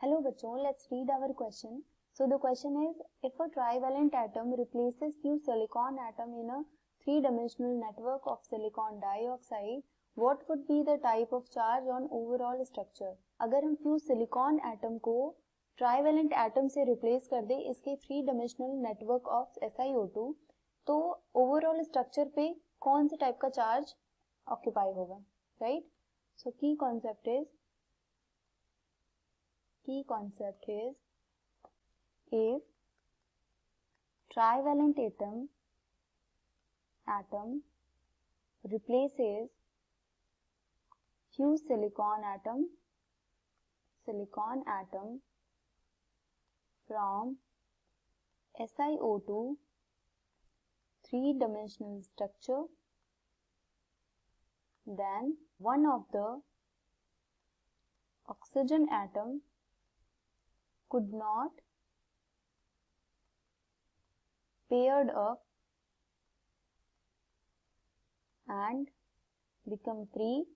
Hello बच्चों, let's read our question. So the question is, if a trivalent atom replaces few silicon atom in a three-dimensional network of silicon dioxide, what would be the type of charge on overall structure? अगर हम few silicon atom को trivalent atom से replace कर दे इसके three-dimensional network of SiO2, तो overall structure पे कौन से type का charge occupy होगा, right? So key concept is if trivalent atom replaces few silicon atom from SiO2 three-dimensional structure, then one of the oxygen atom could not paired up and become free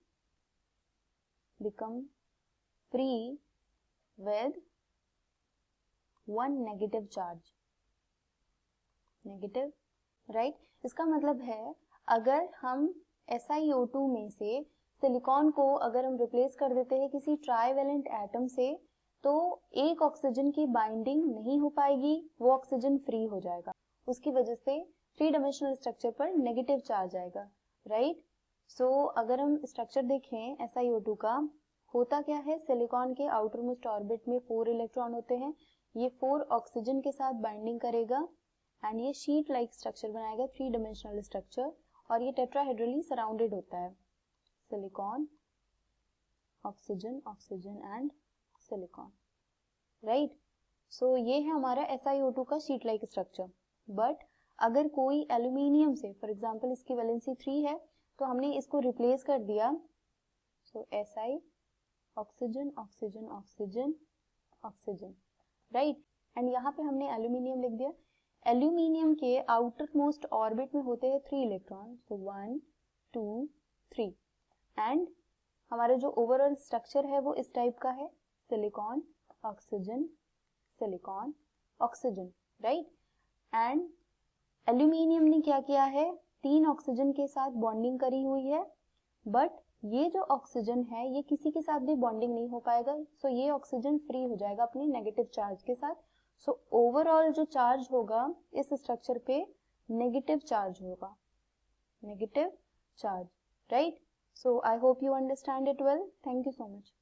with one negative charge. Negative, right? इसका मतलब है अगर हम SiO2 में से silicon को अगर हम रिप्लेस कर देते हैं किसी ट्राइवेलेंट एटम से, तो एक ऑक्सीजन की बाइंडिंग नहीं हो पाएगी, वो ऑक्सीजन फ्री हो जाएगा, उसकी वजह से थ्री डायमेंशनल स्ट्रक्चर पर नेगेटिव चार्ज आएगा, राइट? सो अगर हम स्ट्रक्चर देखें SiO2 का, होता क्या है, सिलिकॉन के आउटर मोस्ट ऑर्बिट में 4 इलेक्ट्रॉन होते हैं, ये 4 ऑक्सीजन के साथ बाइंडिंग करेगा एंड ये शीट लाइक स्ट्रक्चर बनाएगा, थ्री डायमेंशनल स्ट्रक्चर, और ये टेट्राहेड्रली सराउंडेड होता है, silicon, oxygen, oxygen and silicon, right? So ये है हमारा SiO2 का शीट लाइक स्ट्रक्चर. बट अगर कोई एल्यूमिनियम से, फॉर एग्जांपल इसकी वैलेंसी 3 है, तो हमने इसको रिप्लेस कर दिया, सो Si, oxygen, oxygen, oxygen, oxygen, right? And यहाँ पे हमने एल्यूमिनियम लिख दिया. एल्यूमिनियम के आउटर मोस्ट ऑर्बिट में होते हैं 3 इलेक्ट्रॉन, सो 1 2 3, एंड हमारा जो ओवरऑल स्ट्रक्चर है वो इस टाइप का है, silicon, oxygen, silicon, oxygen, right? And aluminium ने क्या किया है, 3 ऑक्सीजन के साथ बॉन्डिंग करी हुई है, बट ये जो ऑक्सीजन है ये किसी के साथ भी बॉन्डिंग नहीं हो पाएगा, सो ये ऑक्सीजन फ्री हो जाएगा अपने नेगेटिव चार्ज के साथ. सो ओवरऑल जो चार्ज होगा इस स्ट्रक्चर पे नेगेटिव चार्ज होगा, negative charge, right? So I hope you understand it well. Thank you so much.